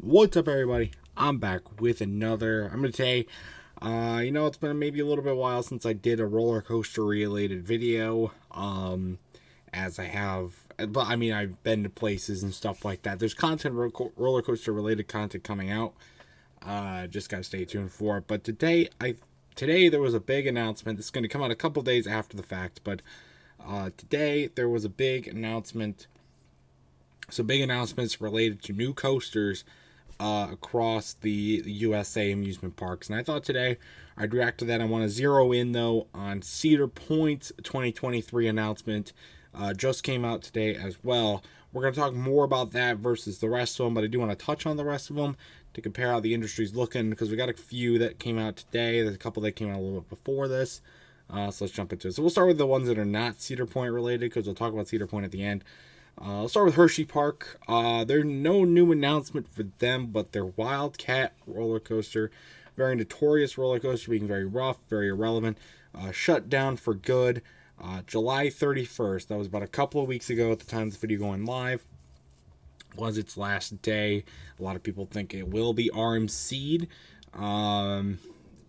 What's up, everybody? I'm back with another. I'm gonna say, it's been maybe a little bit while since I did a roller coaster related video. As I have, but I mean, I've been to places and stuff like that. There's roller coaster related content coming out. Just gotta stay tuned for it. But today there was a big announcement. It's gonna come out a couple days after the fact, but today there was a big announcement. So big announcements related to new coasters across the USA amusement parks. And I thought today I'd react to that. I want to zero in, though, on Cedar Point's 2023 announcement. Just came out today as well. We're going to talk more about that versus the rest of them, but I do want to touch on the rest of them to compare how the industry's looking, because we got a few that came out today. There's a couple that came out a little bit before this. So let's jump into it. So we'll start with the ones that are not Cedar Point related, because we'll talk about Cedar Point at the end. I'll start with Hersheypark. There's no new announcement for them, but their Wildcat roller coaster, very notorious roller coaster, being very rough, very irrelevant, shut down for good. July 31st, that was about a couple of weeks ago at the time of this video going live, was its last day. A lot of people think it will be RMC'd, and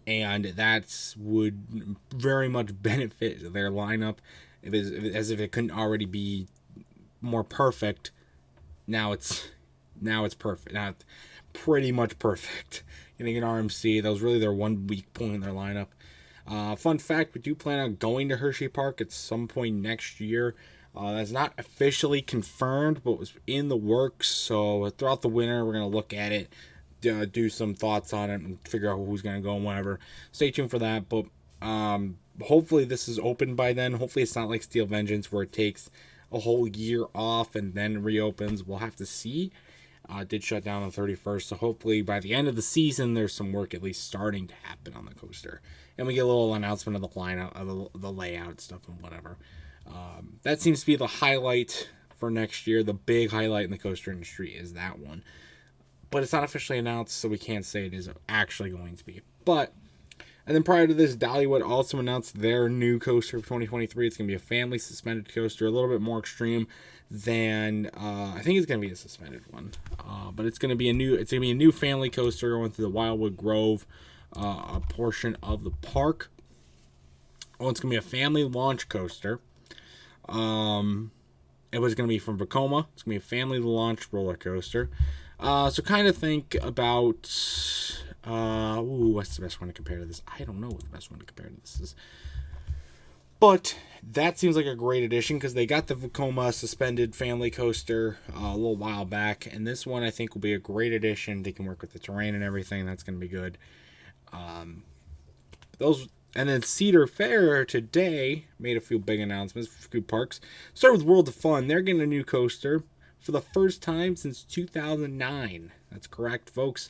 that would very much benefit their lineup as if it couldn't already be more perfect. Now it's perfect. Now it's pretty much perfect. Getting an RMC, that was really their one weak point in their lineup. Fun fact, we do plan on going to Hersheypark at some point next year. That's not officially confirmed, but was in the works. So throughout the winter, we're going to look at it, do some thoughts on it, and figure out who's going to go and whatever. Stay tuned for that. But hopefully this is open by then. Hopefully it's not like Steel Vengeance, where it takes a whole year off and then reopens. We'll have to see. It did shut down on the 31st, so hopefully by the end of the season there's some work at least starting to happen on the coaster, and we get a little announcement of the lineup, of the layout stuff and whatever. That seems to be the highlight for next year. The big highlight in the coaster industry is that one, but it's not officially announced, so we can't say it is actually going to be. And then prior to this, Dollywood also announced their new coaster for 2023. It's going to be a family suspended coaster, a little bit more extreme than I think it's going to be a suspended one. But it's going to be a new family coaster going through the Wildwood Grove, a portion of the park. Oh, it's going to be a family launch coaster. It was going to be from Vekoma. It's going to be a family launch roller coaster. So kind of think about, what's the best one to compare to this? I don't know what the best one to compare to this is. But that seems like a great addition, because they got the Vekoma suspended family coaster a little while back. And this one I think will be a great addition. They can work with the terrain and everything. That's going to be good. And then Cedar Fair today made a few big announcements for a few parks. Start with World of Fun. They're getting a new coaster for the first time since 2009. That's correct, folks.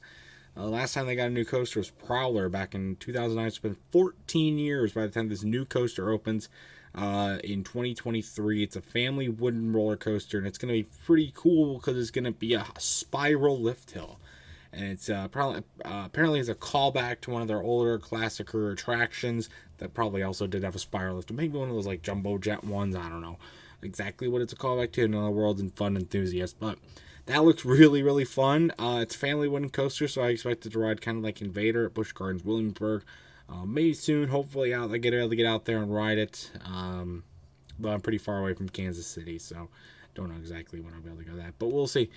Last time they got a new coaster was Prowler back in 2009. It's been 14 years by the time this new coaster opens in 2023. It's a family wooden roller coaster, and it's going to be pretty cool because it's going to be a spiral lift hill. And it's apparently it's a callback to one of their older classicer attractions that probably also did have a spiral lift. Maybe one of those like jumbo jet ones. I don't know exactly what it's a callback to. Another World and Fun enthusiast, but that looks really, really fun. It's a family wooden coaster, so I expect it to ride kind of like Invader at Busch Gardens Williamsburg. Maybe soon, hopefully, I get able to get out there and ride it. But I'm pretty far away from Kansas City, so don't know exactly when I'll be able to go that. But we'll see.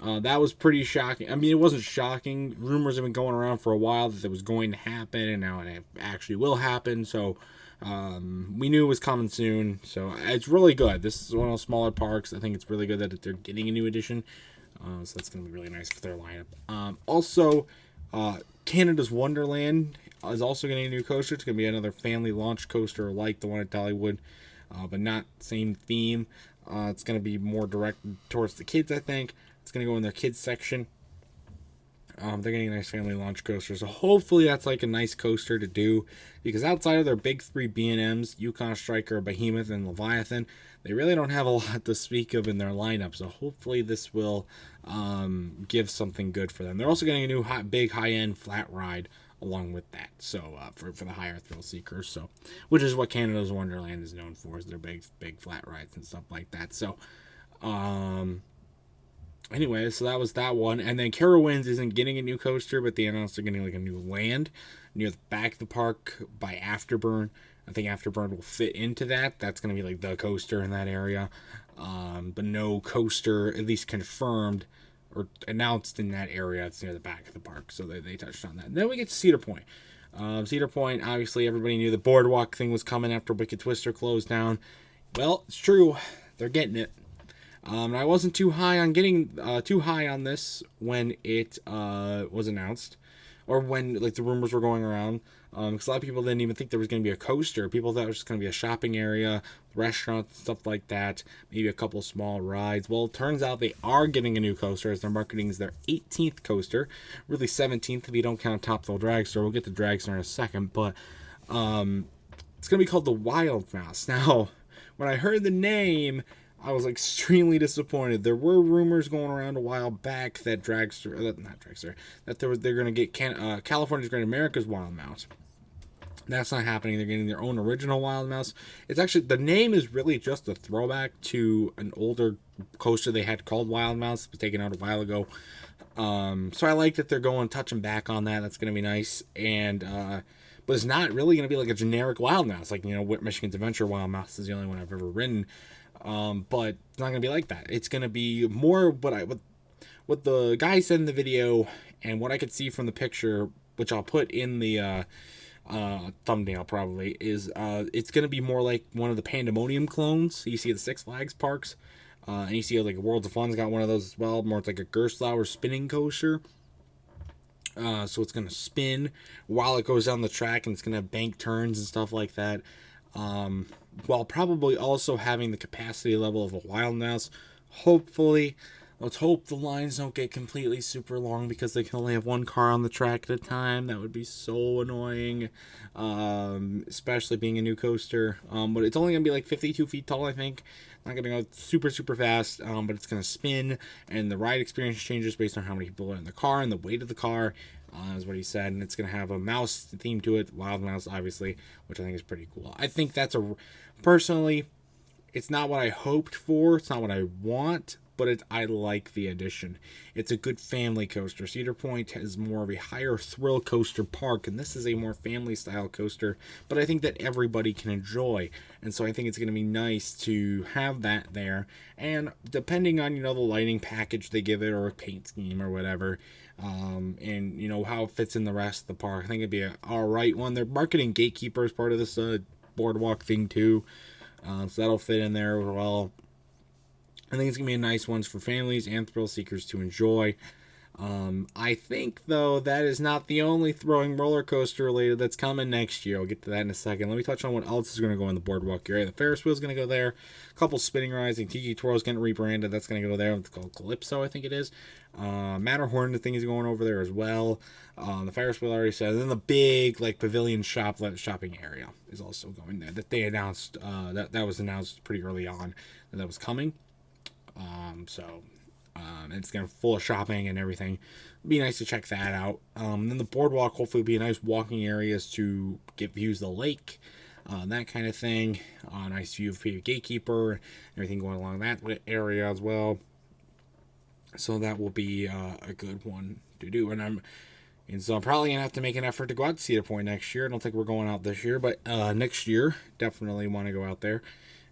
That was pretty shocking. I mean, it wasn't shocking. Rumors have been going around for a while that it was going to happen, and now it actually will happen. So we knew it was coming soon. So it's really good. This is one of the smaller parks. I think it's really good that they're getting a new edition. So that's going to be really nice for their lineup. Also, Canada's Wonderland is also getting a new coaster. It's going to be another family launch coaster like the one at Dollywood, but not same theme. It's going to be more directed towards the kids, I think. It's going to go in their kids section. They're getting a nice family launch coaster, so hopefully that's like a nice coaster to do, because outside of their big three B&Ms, Yukon Striker, Behemoth, and Leviathan, they really don't have a lot to speak of in their lineup. So hopefully this will give something good for them. They're also getting a new big high-end flat ride along with that, so for the higher thrill seekers, so which is what Canada's Wonderland is known for, is their big flat rides and stuff like that. So Anyway, so that was that one. And then Carowinds isn't getting a new coaster, but they announced they're getting like a new land near the back of the park by Afterburn. I think Afterburn will fit into that. That's going to be like the coaster in that area. But no coaster, at least confirmed or announced in that area. It's near the back of the park. So they touched on that. And then we get to Cedar Point. Cedar Point, obviously, everybody knew the boardwalk thing was coming after Wicked Twister closed down. Well, it's true. They're getting it. And I wasn't too high on this when it was announced, or when like the rumors were going around. Because a lot of people didn't even think there was going to be a coaster. People thought it was just going to be a shopping area, restaurants, stuff like that. Maybe a couple small rides. Well, it turns out they are getting a new coaster, as they're marketing as their 18th coaster. Really 17th if you don't count Top Thrill Dragster. We'll get to Dragster in a second, but it's going to be called the Wild Mouse. Now, when I heard the name, I was extremely disappointed. There were rumors going around a while back that they're going to get California's Great America's Wild Mouse. That's not happening. They're getting their own original Wild Mouse. It's actually, the name is really just a throwback to an older coaster they had called Wild Mouse. It was taken out a while ago. So I like that they're touching back on that. That's going to be nice. And but it's not really going to be like a generic Wild Mouse. Like, Michigan's Adventure Wild Mouse is the only one I've ever ridden. But it's not gonna be like that. It's gonna be more what the guy said in the video, and what I could see from the picture, which I'll put in the thumbnail probably, is it's gonna be more like one of the Pandemonium clones you see at the Six Flags parks, and you see like Worlds of Fun's got one of those as well. More it's like a Gerstlauer spinning coaster. So it's gonna spin while it goes down the track, and it's gonna have bank turns and stuff like that. While probably also having the capacity level of a Wild Mouse. Hopefully, let's hope the lines don't get completely super long, because they can only have one car on the track at a time. That would be so annoying, especially being a new coaster. But it's only going to be like 52 feet tall, I think. Not going to go super, super fast, but it's going to spin, and the ride experience changes based on how many people are in the car and the weight of the car. Is what he said, and it's going to have a mouse theme to it, Wild Mouse, obviously, which I think is pretty cool. I think personally, it's not what I hoped for, it's not what I want, but I like the addition. It's a good family coaster. Cedar Point is more of a higher thrill coaster park, and this is a more family style coaster, but I think that everybody can enjoy, and so I think it's going to be nice to have that there. And depending on the lighting package they give it, or a paint scheme or whatever, and how it fits in the rest of the park, I think it'd be an alright one. They're marketing Gatekeeper as part of this boardwalk thing too, so that'll fit in there as well. I think it's going to be a nice one for families and thrill seekers to enjoy. I think, though, that is not the only throwing roller coaster related that's coming next year. I'll get to that in a second. Let me touch on what else is going to go in the boardwalk area. The Ferris wheel is going to go there. A couple spinning rides. And Tiki Twirl is getting rebranded. That's going to go there. It's called Calypso, I think it is. Matterhorn, the thing, is going over there as well. The Ferris wheel, I already said. And then the big pavilion shopping area is also going there. That they announced. That was announced pretty early on that was coming. And it's going to full of shopping and everything. It'd be nice to check that out. Then the boardwalk hopefully will be a nice walking areas to get views of the lake, that kind of thing. Nice view of Gatekeeper, everything going along that area as well. So that will be a good one to do. And so I'm probably going to have to make an effort to go out to Cedar Point next year. I don't think we're going out this year, but next year, definitely want to go out there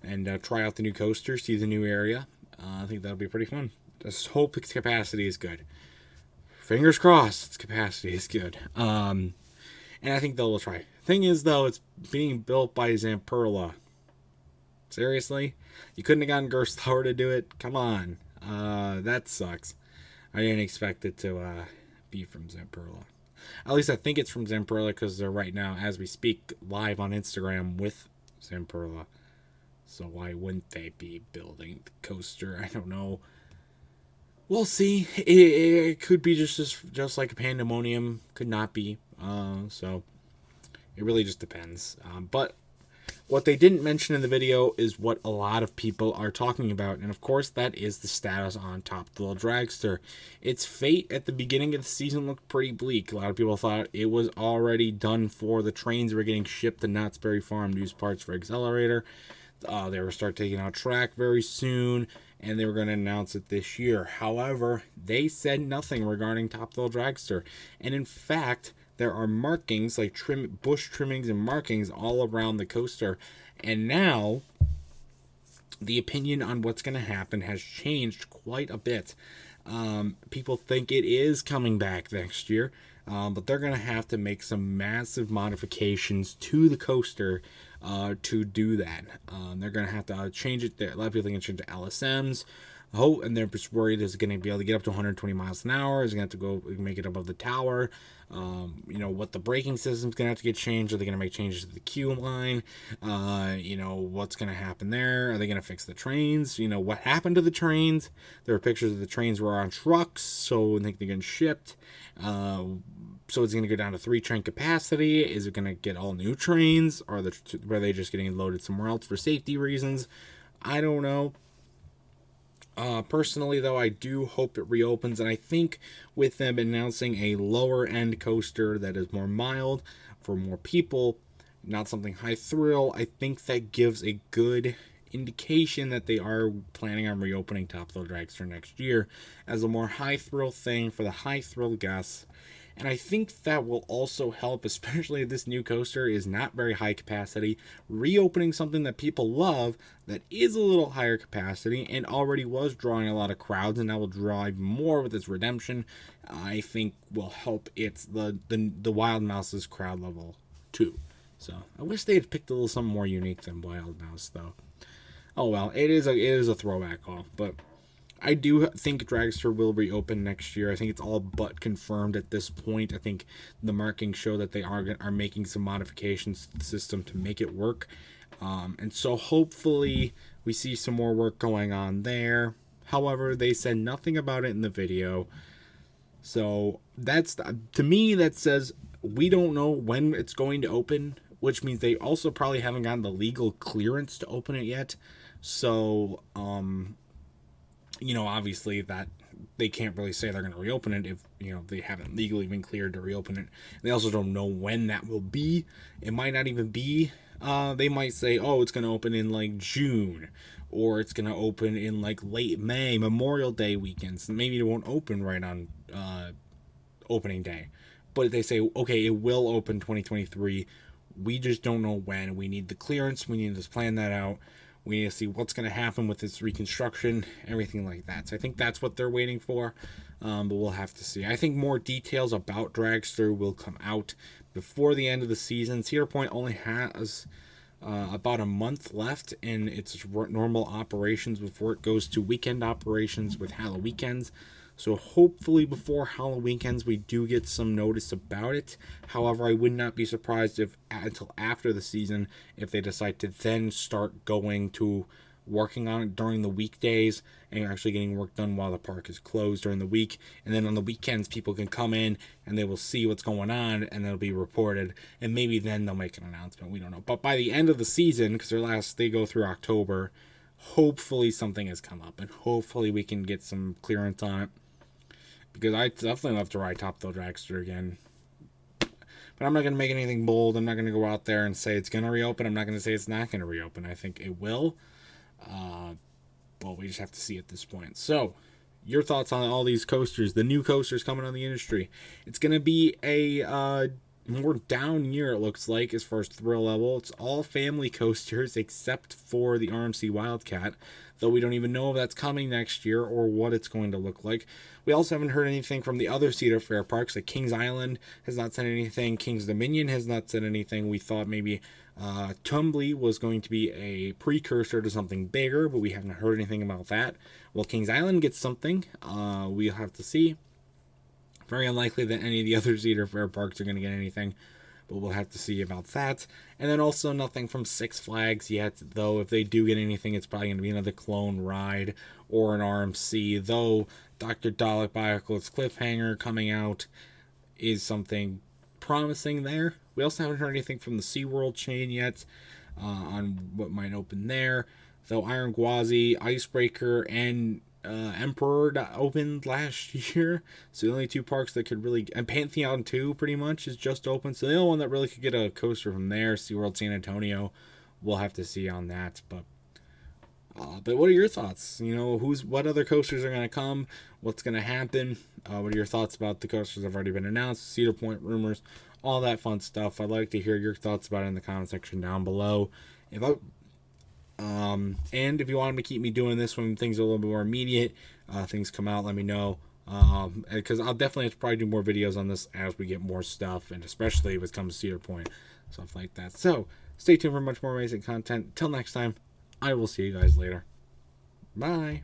and try out the new coaster, see the new area. I think that'll be pretty fun. Just hope its capacity is good. Fingers crossed its capacity is good. And I think they'll try. Thing is, though, it's being built by Zamperla. Seriously? You couldn't have gotten Gerstlauer to do it? Come on. That sucks. I didn't expect it to be from Zamperla. At least I think it's from Zamperla, because they're right now, as we speak, live on Instagram with Zamperla. So why wouldn't they be building the coaster? I don't know. We'll see. It could be just like a Pandemonium. Could not be. So it really just depends. But what they didn't mention in the video is what a lot of people are talking about. And of course, that is the status on Top Thrill Dragster. Its fate at the beginning of the season looked pretty bleak. A lot of people thought it was already done for. The trains were getting shipped to Knott's Berry Farm to use parts for Accelerator. They were start taking out track very soon, and they were going to announce it this year. However, they said nothing regarding Top Thrill Dragster. And in fact, there are markings like bush trimmings and markings all around the coaster. And now the opinion on what's going to happen has changed quite a bit. People think it is coming back next year, but they're going to have to make some massive modifications to the coaster to do that. They're going to have to change it. A lot of people think it's change to LSMs. And they're just worried is it going to be able to get up to 120 miles an hour? Is it going to have to go make it above the tower? What the braking system's going to have to get changed? Are they going to make changes to the queue line? What's going to happen there? Are they going to fix the trains? What happened to the trains? There are pictures of the trains were on trucks, so I think they're getting shipped. So it's going to go down to 3 train capacity. Is it going to get all new trains? Or are they just getting loaded somewhere else for safety reasons? I don't know. Personally, though, I do hope it reopens, and I think with them announcing a lower end coaster that is more mild for more people, not something high thrill, I think that gives a good indication that they are planning on reopening Top Thrill Dragster next year as a more high thrill thing for the high thrill guests. And I think that will also help, especially if this new coaster is not very high capacity, reopening something that people love that is a little higher capacity and already was drawing a lot of crowds, and that will drive more with its redemption. I think will help its the Wild Mouse's crowd level too. So I wish they had picked a little something more unique than Wild Mouse though. Oh well, it is a throwback call, but I do think Dragster will reopen next year. I think it's all but confirmed at this point. I think the markings show that they are making some modifications to the system to make it work. And so hopefully we see some more work going on there. However, they said nothing about it in the video. So to me, that says we don't know when it's going to open, which means they also probably haven't gotten the legal clearance to open it yet. So, obviously that they can't really say they're going to reopen it if, they haven't legally been cleared to reopen it. They also don't know when that will be. It might not even be. They might say, it's going to open in like June, or it's going to open in like late May, Memorial Day weekends. Maybe it won't open right on opening day. But they say, okay, it will open 2023. We just don't know when. We need the clearance. We need to plan that out. We need to see what's going to happen with this reconstruction, everything like that. So I think that's what they're waiting for, but we'll have to see. I think more details about Dragster will come out before the end of the season. Cedar Point only has about a month left in its normal operations before it goes to weekend operations with Halloween weekends. So hopefully before Halloween weekends we do get some notice about it. However, I would not be surprised if until after the season if they decide to then start going to working on it during the weekdays and actually getting work done while the park is closed during the week. And then on the weekends people can come in and they will see what's going on and it'll be reported. And maybe then they'll make an announcement. We don't know. But by the end of the season, because they go through October, hopefully something has come up and hopefully we can get some clearance on it. Because I definitely love to ride Top Thrill Dragster again. But I'm not going to make anything bold. I'm not going to go out there and say it's going to reopen. I'm not going to say it's not going to reopen. I think it will. But we just have to see at this point. So, your thoughts on all these coasters, the new coasters coming on the industry. It's going to be a more down year, it looks like, as far as thrill level. It's all family coasters except for the RMC Wildcat, though we don't even know if that's coming next year or what it's going to look like. We also haven't heard anything from the other Cedar Fair parks. Like Kings Island has not said anything. Kings Dominion has not said anything. We thought maybe Tumbly was going to be a precursor to something bigger, but we haven't heard anything about that. Well, Kings Island gets something. We'll have to see. Very unlikely that any of the other Cedar Fair parks are going to get anything, but we'll have to see about that. And then also nothing from Six Flags yet, though if they do get anything, it's probably going to be another clone ride or an RMC, though Dr. Dalek Bionicle's Cliffhanger coming out is something promising there. We also haven't heard anything from the SeaWorld chain yet on what might open there, though Iron Gwazi, Icebreaker, and Emperor opened last year, so the only two parks that could really, and Pantheon 2 pretty much is just open, so the only one that really could get a coaster from there, SeaWorld San Antonio. We'll have to see on that, but But what are your thoughts? You know, what other coasters are going to come? What's going to happen? What are your thoughts about the coasters that have already been announced? Cedar Point rumors, all that fun stuff. I'd like to hear your thoughts about it in the comment section down below. And if you want me to keep me doing this when things are a little bit more immediate, things come out, let me know. Because I'll definitely have to probably do more videos on this as we get more stuff, and especially if it comes to Cedar Point, stuff like that. So stay tuned for much more amazing content. Till next time, I will see you guys later. Bye.